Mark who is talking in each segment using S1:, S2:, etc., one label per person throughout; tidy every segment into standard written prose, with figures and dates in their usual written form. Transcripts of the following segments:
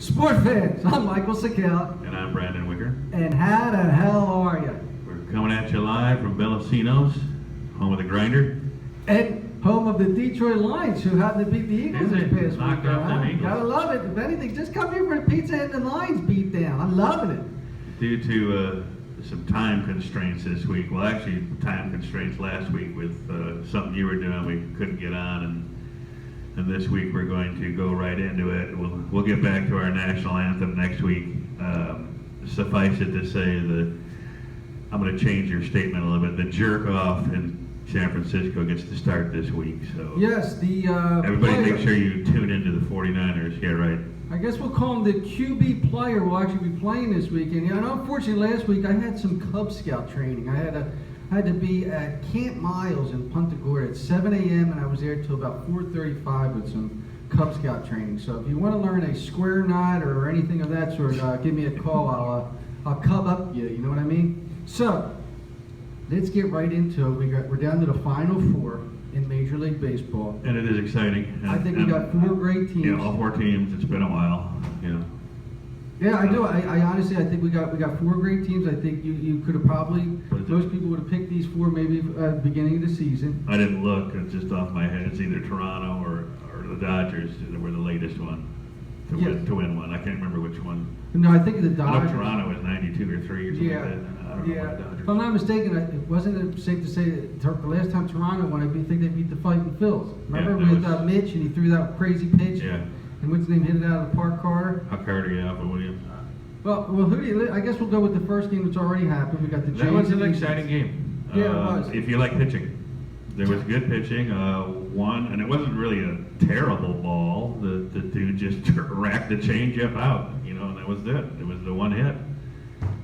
S1: Sport fans, I'm Michael Sakell.
S2: And I'm Brandon Wicker.
S1: And how the hell are you?
S2: We're coming at you live from Bellacino's, home of the Grinder.
S1: And home of the Detroit Lions, who happened to beat the Eagles this past
S2: Knocked
S1: weekend.
S2: off them Eagles.
S1: Gotta love it. If anything, just come here for a pizza and the Lions beat down. I'm loving it.
S2: Due to some time constraints this week, well actually time constraints last week with something you were doing, we couldn't get on, and this week we're going to go right into it. We'll get back to our national anthem next week. Suffice it to say that I'm going to change your statement a little bit. The jerk off in San Francisco gets to start this week. So
S1: yes, the
S2: everybody
S1: player,
S2: make sure you tune into the 49ers. Yeah, right.
S1: I guess we'll call him the QB player. Will actually be playing this weekend. Yeah, and unfortunately last week I had some Cub Scout training. I had to be at Camp Miles in Punta Gorda at 7 a.m. and I was there till about 4:35 with some Cub Scout training. So if you want to learn a square knot or anything of that sort, give me a call. I'll cub up you. You know what I mean? So let's get right into it. We're down to the final four in Major League Baseball.
S2: And it is exciting. And,
S1: I think we got four great teams.
S2: Yeah, all four teams. It's been a while. You know.
S1: Yeah, I do. I honestly, I think we got four great teams. I think you could have probably, most people would have picked these four maybe at the beginning of the season.
S2: I didn't look. It's just off my head. It's either Toronto or the Dodgers that were the latest one to win one. I can't remember which one.
S1: No, I think the
S2: I
S1: Dodgers.
S2: know Toronto was 92 or 3 or something like that. I don't know about the Dodgers.
S1: If I'm not mistaken, it wasn't safe to say that the last time Toronto won, I think they beat the Fighting Phils. Remember with Mitch and he threw that crazy pitch?
S2: Yeah.
S1: And what's his name hit it out of the park, Carter?
S2: Carter, yeah, but Williams.
S1: Well, who do you? I guess we'll go with the first game that's already happened. We got the Jays.
S2: That was an exciting game.
S1: Yeah, it was.
S2: If you like pitching, there was good pitching. One, and it wasn't really a terrible ball. The dude just racked the changeup out, and that was it. It was the one hit.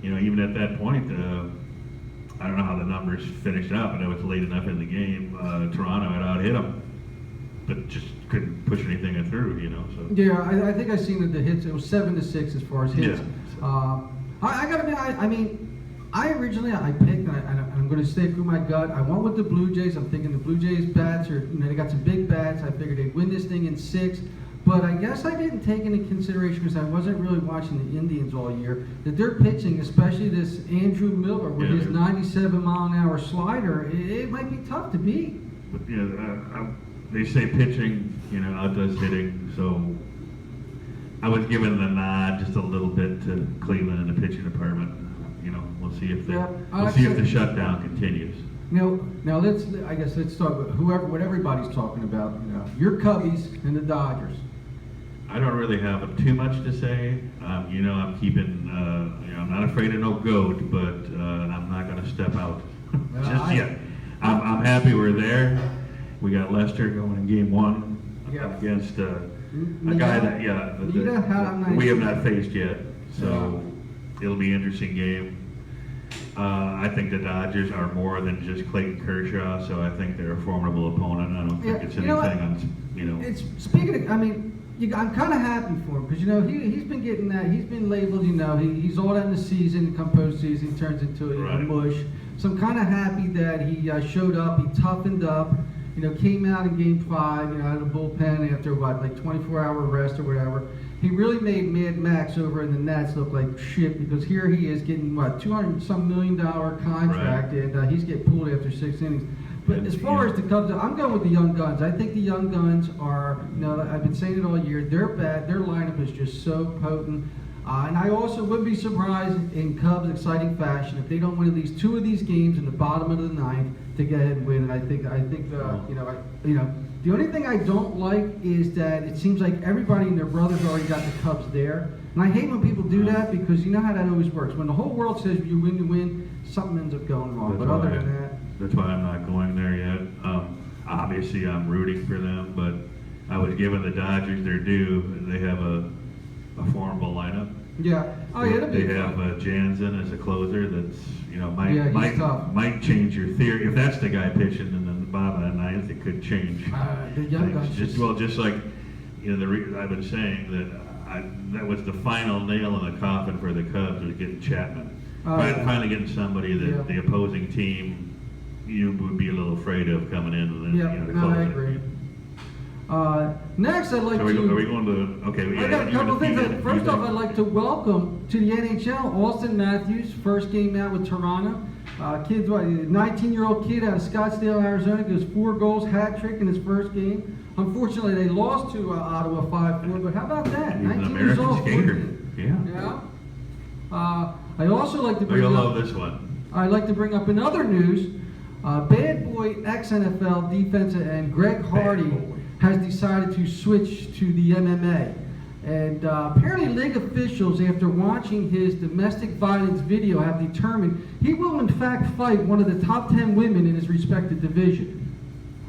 S2: Even at that point, I don't know how the numbers finished up, but it was late enough in the game. Toronto had out hit him, but just couldn't push anything through. So.
S1: Yeah, I think I seen the hits. It was 7-6 as far as hits.
S2: Yeah.
S1: I gotta be. I originally picked, and I'm going to stay through my gut. I went with the Blue Jays. I'm thinking the Blue Jays bats are, they got some big bats. I figured they'd win this thing in 6. But I guess I didn't take into consideration, because I wasn't really watching the Indians all year, that their pitching, especially this Andrew Miller with his 97-mile-an-hour slider, it might be tough to beat.
S2: But they say pitching, outdoes hitting. So I was giving the nod just a little bit to Cleveland in the pitching department. We'll see if the shutdown continues.
S1: Now let's talk about what everybody's talking about. Your Cubbies and the Dodgers.
S2: I don't really have too much to say. I'm keeping. I'm not afraid of no goat, but I'm not going to step out just yet. I'm happy we're there. We got Lester going in Game 1 against a guy that we have not faced yet. So it'll be an interesting game. I think the Dodgers are more than just Clayton Kershaw, so I think they're a formidable opponent. I don't think it's anything
S1: It's speaking of, I'm kind of happy for him, because he's been getting that. He's been labeled, he's all that in the season. Come postseason, he turns into a mush. So I'm kind of happy that he showed up. He toughened up. Came out in Game 5. Out of the bullpen after 24-hour rest or whatever. He really made Mad Max over in the Nats look like shit, because here he is getting $200-some million contract, and he's getting pulled after 6 innings. But as far as the Cubs, I'm going with the young guns. I think the young guns are, I've been saying it all year, they're bad. Their lineup is just so potent. And I also would be surprised in Cubs exciting fashion if they don't win at least 2 of these games in the bottom of the 9th to get ahead and win. And I think the only thing I don't like is that it seems like everybody and their brothers already got the Cubs there. And I hate when people do that, because you know how that always works. When the whole world says you win, something ends up going wrong. But other than that,
S2: that's why I'm not going there yet. Obviously, I'm rooting for them, but I was giving the Dodgers their due. They have a formidable lineup.
S1: Yeah. Oh, yeah.
S2: They have Jansen as a closer. That's might change your theory. If that's the guy pitching in the bottom of the 9th, it could change
S1: the young guys.
S2: Just like I've been saying that was the final nail in the coffin for the Cubs, was getting Chapman. Finally getting somebody that the opposing team you would be a little afraid of coming in. And then,
S1: I agree. Next, I'd like
S2: Are we
S1: to.
S2: going to? Okay,
S1: I got a couple of things. First off, I'd like to welcome to the NHL Austin Matthews, first game out with Toronto. Kid's 19-year-old kid out of Scottsdale, Arizona, goes 4 goals, hat trick in his first game. Unfortunately, they lost to Ottawa 5-4, but how about that?
S2: He's an
S1: 19 years
S2: American
S1: old.
S2: skater. Yeah.
S1: Yeah. I also like to bring
S2: You'll
S1: up.
S2: love this one.
S1: I'd like to bring up in other news. Bad boy ex-NFL defensive end Greg Hardy has decided to switch to the MMA. And apparently league officials, after watching his domestic violence video, have determined he will in fact fight one of the top 10 women in his respective division.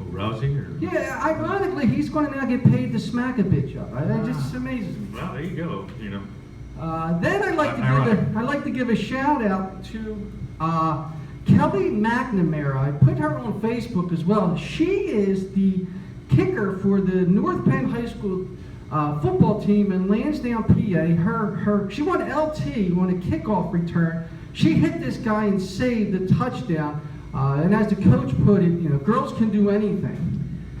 S2: Oh, Rousey? Or?
S1: Yeah, ironically, he's going to now get paid to smack a bitch up. It just amazes me.
S2: Well, there you go. You know.
S1: Then I'd like to give a shout out to Kelly McNamara. I put her on Facebook as well. She is the kicker for the North Penn High School football team in Lansdowne, PA. She won LT on a kickoff return. She hit this guy and saved the touchdown. And as the coach put it, you know, girls can do anything.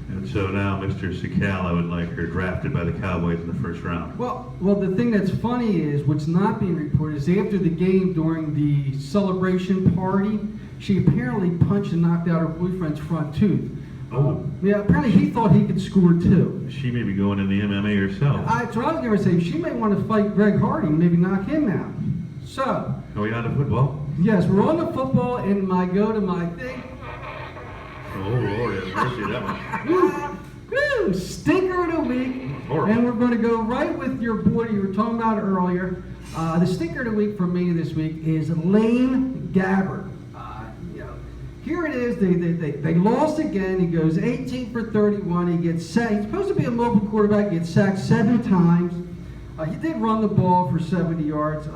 S2: And so now Mr. Sakala would like her drafted by the Cowboys in the first round.
S1: Well, the thing that's funny is what's not being reported is after the game during the celebration party, she apparently punched and knocked out her boyfriend's front tooth.
S2: Oh.
S1: Yeah, apparently he thought he could score too.
S2: She may be going in the MMA herself.
S1: That's what I was going to say. She may want to fight Greg Hardy and maybe knock him out. So.
S2: Are we on to football?
S1: Yes, we're on the football and my thing.
S2: Oh, Lord, have mercy, that one.
S1: Woo! Stinker of the week.
S2: Horrible.
S1: And we're going to go right with your boy you were talking about earlier. The stinker of the week for me this week is Lane Gabbert. Here it is. They lost again. He goes 18 for 31. He gets sacked. He's supposed to be a mobile quarterback. Gets sacked 7 times. He did run the ball for 70 yards.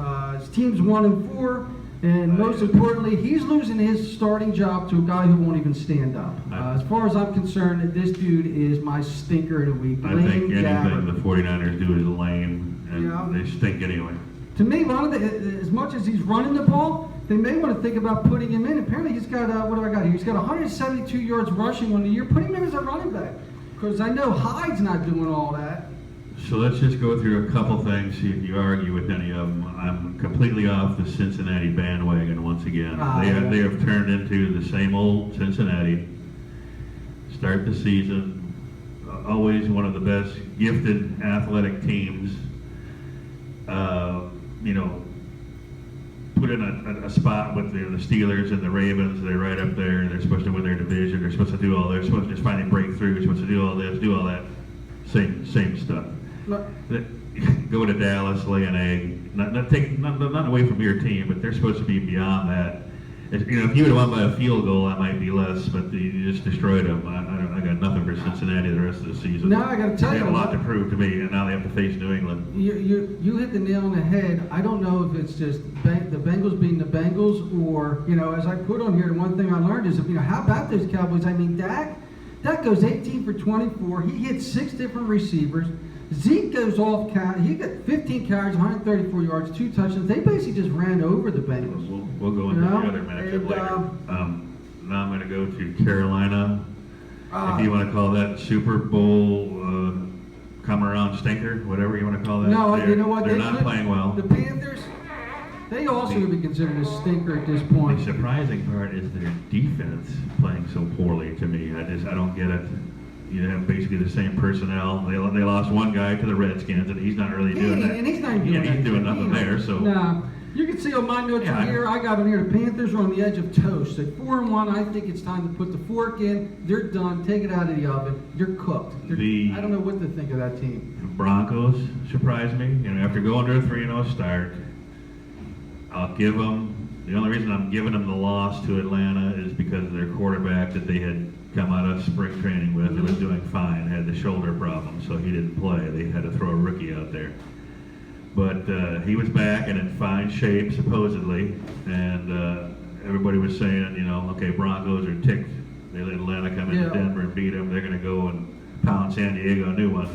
S1: His team's 1-4. And most importantly, he's losing his starting job to a guy who won't even stand up. As far as I'm concerned, this dude is my stinker of the week.
S2: I think anything the 49ers do is lame, and they stink anyway.
S1: To me, as much as he's running the ball, they may want to think about putting him in. Apparently, he's got, what do I got here? He's got 172 yards rushing on the year. Put him in as a running back. Because I know Hyde's not doing all that.
S2: So let's just go through a couple things, see if you argue with any of them. I'm completely off the Cincinnati bandwagon once again. They have turned into the same old Cincinnati. Start the season, always one of the best gifted athletic teams. Put in a spot with the Steelers and the Ravens. They're right up there. They're supposed to win their division. They're supposed to do all. They're supposed to just finally break through. They're supposed to do all this, do all that. Same stuff. Go to Dallas, lay an egg. Not away from your team, but they're supposed to be beyond that. If you would have won by a field goal, I might be less. But you just destroyed them. I got nothing for Cincinnati the rest of the season.
S1: Now I got to tell you,
S2: they have a lot to prove to me, and now they have to face New England.
S1: You hit the nail on the head. I don't know if it's just the Bengals being the Bengals, or as I put on here, the one thing I learned is how about those Cowboys? I mean, Dak goes 18 for 24. He hits 6 different receivers. Zeke goes off count. He got 15 carries, 134 yards, 2 touchdowns. They basically just ran over the Bengals.
S2: We'll go into the other matchup later. Now I'm going to go to Carolina. If you want to call that Super Bowl come around stinker, whatever you want to call that.
S1: No, you know what?
S2: They're not playing well.
S1: The Panthers, they also would be considered a stinker at this point.
S2: The surprising part is their defense playing so poorly to me. I don't get it. You have basically the same personnel. They lost one guy to the Redskins, and he's not really doing that.
S1: And he's not doing
S2: nothing there. So
S1: no, you can see on my notes from here. I got on here. The Panthers are on the edge of toast. At 4-1, I think it's time to put the fork in. They're done. Take it out of the oven. You're cooked. I don't know what to think of that team.
S2: Broncos surprised me. After going to a 3-0 start, I'll give them. The only reason I'm giving them the loss to Atlanta is because of their quarterback that they had come out of spring training with. He was doing fine, had the shoulder problem, so he didn't play. They had to throw a rookie out there. But he was back and in fine shape, supposedly, and everybody was saying, okay, Broncos are ticked. They let Atlanta come into Denver and beat them. They're going to go and pound San Diego a new one.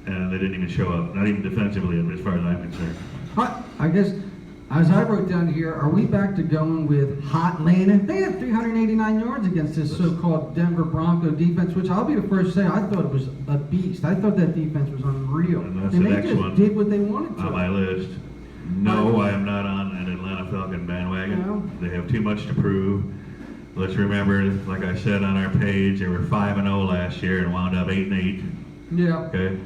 S2: And they didn't even show up, not even defensively, as far as I'm concerned.
S1: I guess As I wrote down here, are we back to going with Hotlanta? They had 389 yards against this so-called Denver Bronco defense, which I'll be the first to say, I thought it was a beast. I thought that defense was unreal.
S2: And that's
S1: And
S2: the
S1: they
S2: next
S1: just
S2: one
S1: did what they wanted to.
S2: on my list. No, I am not on an Atlanta Falcon bandwagon.
S1: No.
S2: They have too much to prove. Let's remember, like I said on our page, they were 5-0 last year and wound up 8-8.
S1: Yeah.
S2: Okay.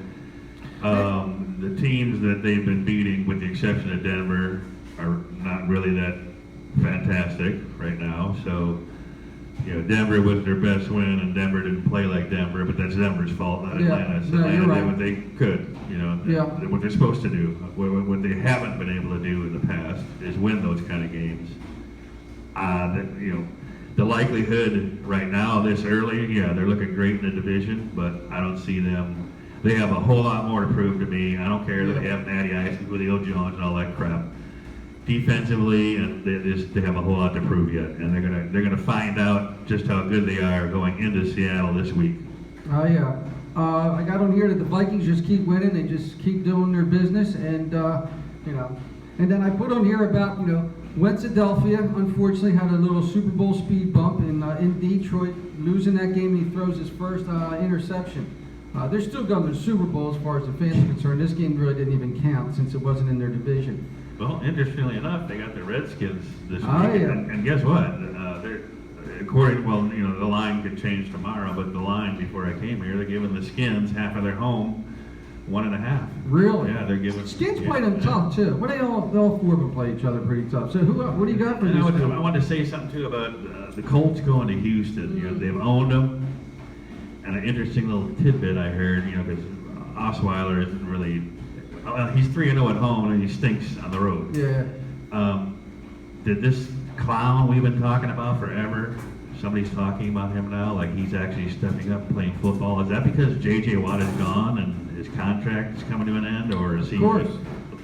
S2: The teams that they've been beating, with the exception of Denver, are not really that fantastic right now. So, Denver was their best win, and Denver didn't play like Denver, but that's Denver's fault, not Atlanta's.
S1: No,
S2: Atlanta
S1: you're right.
S2: did what they could,
S1: Yeah.
S2: what they're supposed to do. What they haven't been able to do in the past is win those kind of games. The likelihood right now, this early, they're looking great in the division, but I don't see them. They have a whole lot more to prove to me. I don't care that they have Natty Ice with Julio Jones and all that crap. Defensively, and they have a whole lot to prove yet, and they're gonna find out just how good they are going into Seattle this week.
S1: Oh yeah. I got on here that the Vikings just keep winning. They just keep doing their business, and And then I put on here about Philadelphia unfortunately had a little Super Bowl speed bump in Detroit, losing that game. He throws his first interception. They're still going to the Super Bowl as far as the fans are concerned. This game really didn't even count since it wasn't in their division.
S2: Well, interestingly enough, they got the Redskins this week,
S1: Oh, yeah.
S2: and guess what? The line could change tomorrow, but the line before I came here, they're giving the Skins half of their home 1.5.
S1: Really?
S2: Yeah, they're giving.
S1: Skins played them tough too. Well, they all four of them play each other pretty tough. So what do you got for this?
S2: I wanted to say something too about the Colts going to Houston. They've owned them, and an interesting little tidbit I heard. Because Osweiler isn't really. He's 3-0 at home, and he stinks on the road.
S1: Yeah.
S2: Did this clown we've been talking about forever? Somebody's talking about him now, like he's actually stepping up and playing football. Is that because J.J. Watt is gone and his contract is coming to an end, or is he?
S1: Of course.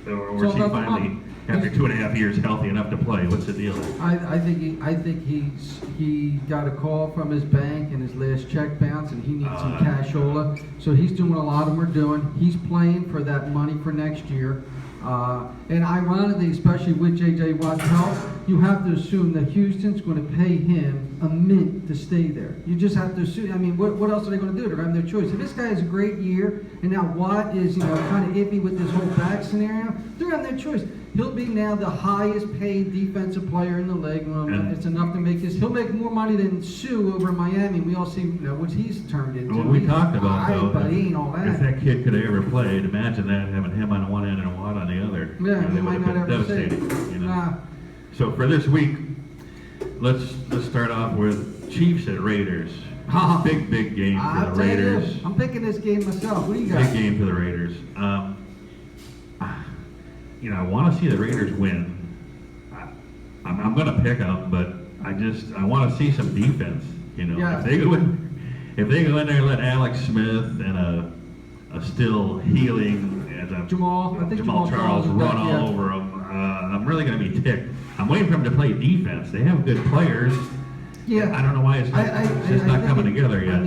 S2: Or is he finally, after 2.5 years, healthy enough to play? What's the deal?
S1: I think he got a call from his bank and his last check bounced, and he needs some cashola. So he's doing what a lot of them are doing. He's playing for that money for next year. And ironically, especially with J.J. Watt's health, you have to assume that Houston's going to pay him a mint to stay there. You just have to assume. I mean, what else are they going to do? They're going to have their choice. If this guy has a great year, and now Watt is kind of iffy with this whole back scenario, they're going to have their choice. He'll be now the highest paid defensive player in the league. It's enough to make he'll make more money than Sue over in Miami. We all see what he's turned into.
S2: What we talked about, though,
S1: but he ain't all that.
S2: if that kid could have ever played, imagine that, having him on one end and Watt on the other.
S1: Yeah, he
S2: It
S1: might
S2: would have
S1: not
S2: been
S1: ever say it.
S2: devastating.
S1: Nah.
S2: So for this week, let's start off with Chiefs at Raiders. Big game for
S1: I'll
S2: the
S1: tell you,
S2: Raiders.
S1: I'm picking this game myself. What do you got?
S2: Big game for the Raiders. I want to see the Raiders win. I'm going to pick them, but I want to see some defense.
S1: Yeah.
S2: If they go in there and let Alex Smith and a still healing
S1: Jamal
S2: Charles run all over them, I'm really going to be ticked. I'm waiting for them to play defense. They have good players.
S1: Yeah.
S2: I don't know why it's just not coming together yet.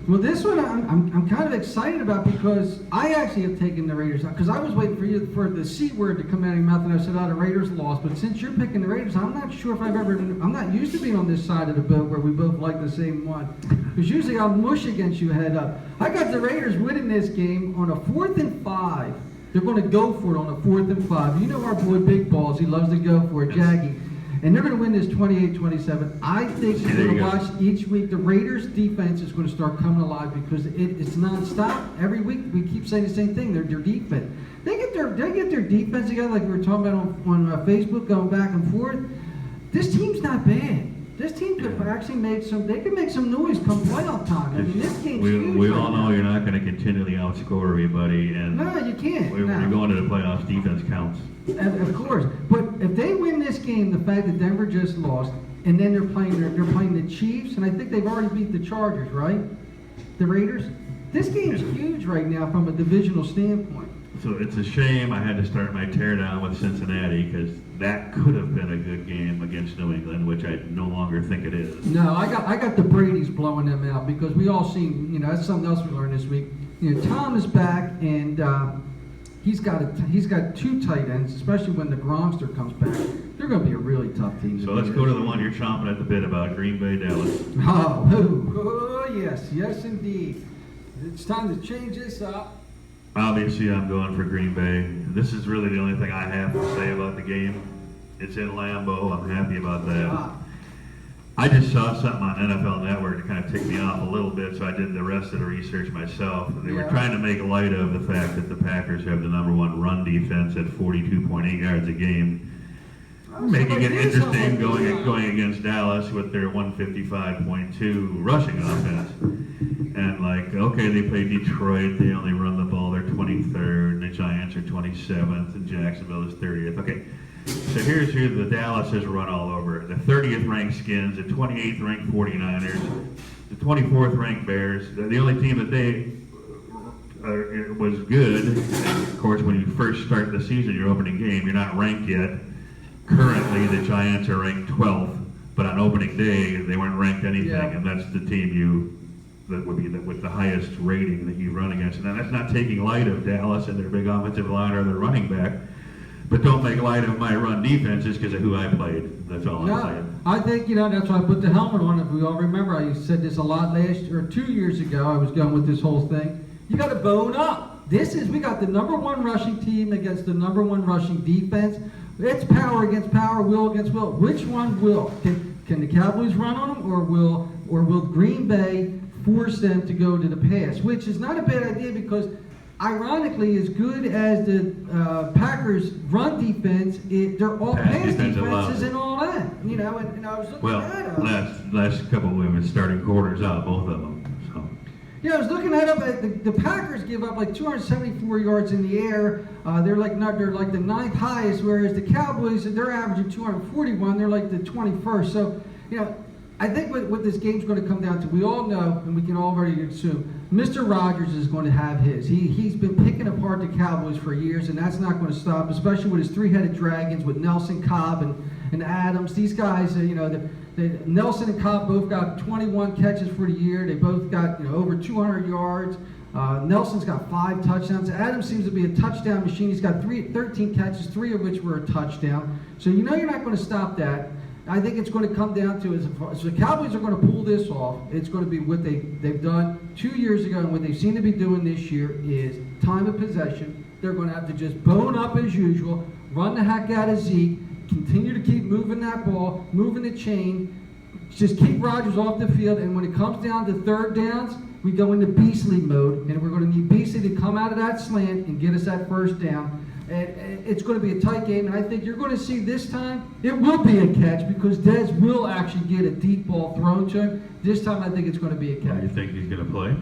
S1: Well, this one I'm kind of excited about because I actually have taken the Raiders out because I was waiting for the C word to come out of your mouth and I said, the Raiders lost. But since you're picking the Raiders, I'm not sure if I'm not used to being on this side of the boat where we both like the same one. Because usually I'll mush against you head up. I got the Raiders winning this game on a 4th and 5. They're going to go for it on a 4th and 5. You know our boy Big Balls, he loves to go for it, Jaggy. And they're going to win this 28-27. I think you're going to watch each week. The Raiders' defense is going to start coming alive because it's nonstop. Every week we keep saying the same thing. Their defense. They get their defense together, like we were talking about on Facebook, going back and forth. This team's not bad. This team could actually make some noise come playoff time. I mean, this game's huge.
S2: We all know you're not going to continually outscore everybody, and
S1: no, you can't.
S2: When you're going to the playoffs, defense counts.
S1: Of course, but if they win this game, the fact that Denver just lost, and then they're playing the Chiefs, and I think they've already beat the Chargers, right? The Raiders. This game's huge right now from a divisional standpoint.
S2: So it's a shame I had to start my teardown with Cincinnati because that could have been a good game against New England, which I no longer think it is.
S1: No, I got the Brady's blowing them out because we all seen, that's something else we learned this week. Tom is back and he's got two tight ends, especially when the Gromster comes back. They're going to be a really tough team.
S2: So let's go to the one you're chomping at the bit about, Green Bay, Dallas.
S1: Oh, yes, indeed. It's time to change this up.
S2: Obviously, I'm going for Green Bay. This is really the only thing I have to say about the game. It's in Lambeau. I'm happy about that. I just saw something on NFL Network that kind of ticked me off a little bit, so I did the rest of the research myself. They were trying to make light of the fact that the Packers have the #1 run defense at 42.8 yards a game, making it interesting going against Dallas with their 155.2 rushing offense. And like, okay, they play Detroit, they only run the ball, they're 23rd, the Giants are 27th, and Jacksonville is 30th. Okay, so here's who the Dallas has run all over. The 30th ranked Skins, the 28th ranked 49ers, the 24th ranked Bears. The only team that they was good, of course, when you first start the season, your opening game, you're not ranked yet. Currently, the Giants are ranked 12th, but on opening day, they weren't ranked anything, and that's the team that would be with the highest rating that you run against. And that's not taking light of Dallas and their big offensive line or their running back, but don't make light of my run defenses because of who I played. That's all I'm saying.
S1: I think, that's why I put the helmet on. If we all remember, I said this a lot 2 years ago. I was going with this whole thing. You got to bone up. We got the #1 rushing team against the #1 rushing defense. It's power against power, will against will. Which one will? Can the Cowboys run on them, or will Green Bay force them to go to the pass? Which is not a bad idea because, ironically, as good as the Packers' run defense, they're all pass defenses and all that. And I was looking at them.
S2: last couple of women starting quarters out, both of them. So.
S1: Yeah, I was looking at them. The Packers give up like 274 yards in the air. They're like the 9th highest, whereas the Cowboys, they're averaging 241. They're like the 21st. So, I think what this game's going to come down to, we all know, and we can already assume, Mr. Rogers is going to have his. He's been picking apart the Cowboys for years, and that's not going to stop, especially with his three-headed dragons with Nelson, Cobb, and Adams. These guys, Nelson and Cobb both got 21 catches for the year. They both got over 200 yards. Nelson's got 5 touchdowns. Adams seems to be a touchdown machine. He's got 13 catches, 3 of which were a touchdown. So you're not going to stop that. I think it's going to come down to, if the Cowboys are going to pull this off, it's going to be what they've done 2 years ago, and what they seem to be doing this year is time of possession. They're going to have to just bone up as usual, run the heck out of Zeke, continue to keep moving that ball, moving the chain, just keep Rodgers off the field, and when it comes down to third downs, we go into Beasley mode, and we're going to need Beasley to come out of that slant and get us that first down. And it's going to be a tight game, and I think you're going to see this time, it will be a catch because Dez will actually get a deep ball thrown to him. This time I think it's going to be a catch.
S2: You think he's going to play?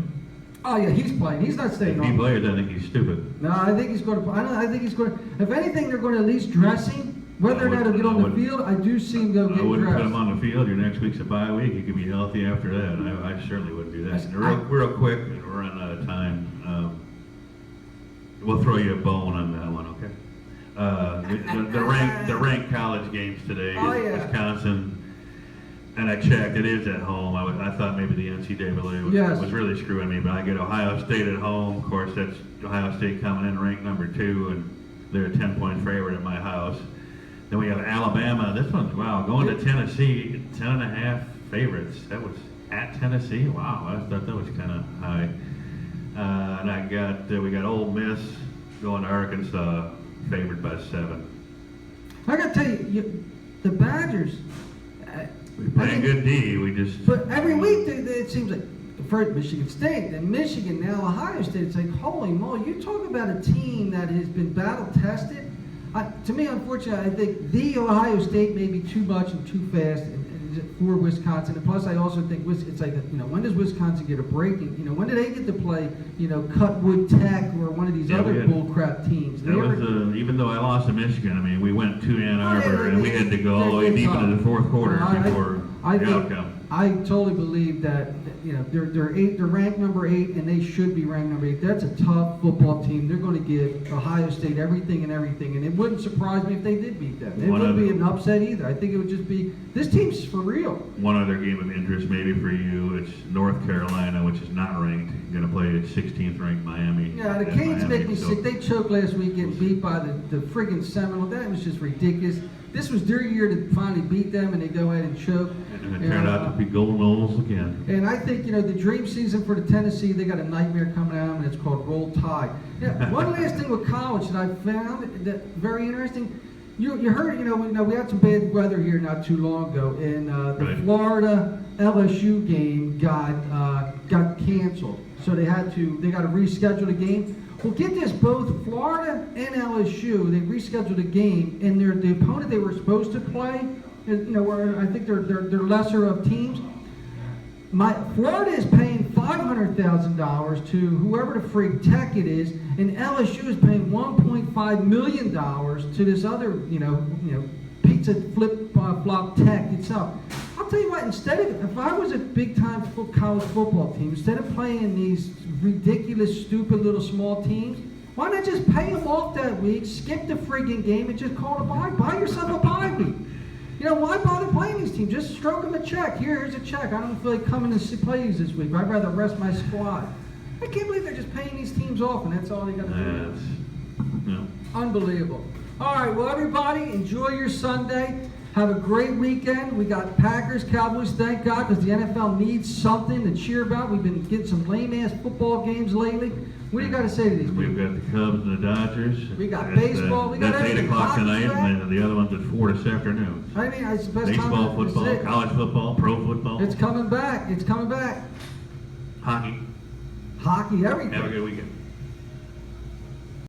S1: Oh, yeah, he's playing. He's not staying on.
S2: If he plays, I think he's stupid.
S1: No, I think he's going to play. I think he's going to, if anything, they're going to at least dress him. Whether or not he'll get on the field, I do see him go get dressed.
S2: I wouldn't put him on the field. Your next week's a bye week. He could be healthy after that. I certainly wouldn't do that. Real quick, we're running out of time. We'll throw you a bone on that one, okay? The ranked college games today, Wisconsin, and I checked, it is at home. I thought maybe the NCAA was really screwing me, but I get Ohio State at home. Of course, that's Ohio State coming in ranked #2, and they're a 10-point favorite at my house. Then we have Alabama. This one's, going to Tennessee, 10.5 favorites. That was at Tennessee. Wow, I thought that was kind of high. And we got Ole Miss going to Arkansas, favored by 7.
S1: I got to tell you, the Badgers.
S2: We play good D.
S1: But every week it seems like first Michigan State, then Michigan, now Ohio State. It's like, holy moly! You talk about a team that has been battle tested. To me, unfortunately, I think the Ohio State may be too much and too fast for Wisconsin. And plus, I also think it's like, when does Wisconsin get a break? And, when do they get to play, Cutwood Tech or one of these other bullcrap teams?
S2: That was even though I lost to Michigan, I mean, we went to Ann Arbor and we had to go all the way deep into the fourth quarter before the outcome.
S1: I totally believe that, you know, they're ranked number 8, and they should be ranked number 8. That's a tough football team. They're going to give Ohio State everything, and it wouldn't surprise me if they did beat them. It wouldn't be an upset either. I think it would just be, this team's for real.
S2: One other game of interest maybe for you, it's North Carolina, which is not ranked, going to play at 16th ranked Miami.
S1: Yeah, the Canes make me sick. They choked last week, getting beat by the friggin' Seminole. That was just ridiculous. This was their year to finally beat them, and they go ahead and choke.
S2: And it turned out to be Golden Knolls again.
S1: And I think, you know, the dream season for the Tennessee, they got a nightmare coming at them, and it's called Roll Tide. Yeah, one last thing with college that I found that very interesting. You heard, you know, we had some bad weather here not too long ago, and the Florida LSU game got canceled. So they got to reschedule the game. Well, get this, both Florida and LSU, they rescheduled a game, and the opponent they were supposed to play, you know, I think they're lesser of teams. Florida is paying $500,000 to whoever the freak Tech it is, and LSU is paying $1.5 million to this other, you know, pizza flop Tech itself. I'll tell you what, if I was a big-time college football team, instead of playing these ridiculous, stupid little small teams, why not just pay them off that week, skip the friggin' game, and just call it a bye? Buy yourself a bye week. You know, why bother playing these teams? Just stroke them a check. Here's a check. I don't feel like coming to play these this week. I'd rather rest my squad. I can't believe they're just paying these teams off, and that's all they got to do.
S2: No.
S1: Unbelievable. All right, well, everybody, enjoy your Sunday. Have a great weekend. We got Packers, Cowboys, thank God, because the NFL needs something to cheer about. We've been getting some lame-ass football games lately. What do you got to say to these people?
S2: We've got the Cubs and the Dodgers.
S1: We got baseball. We got
S2: that's
S1: everything.
S2: 8 o'clock tonight, and the other one's at 4 this afternoon.
S1: I mean, it's the best
S2: Baseball,
S1: time.
S2: football, college football, pro football.
S1: It's coming back. It's coming back.
S2: Hockey.
S1: Hockey, everything.
S2: Have a good weekend.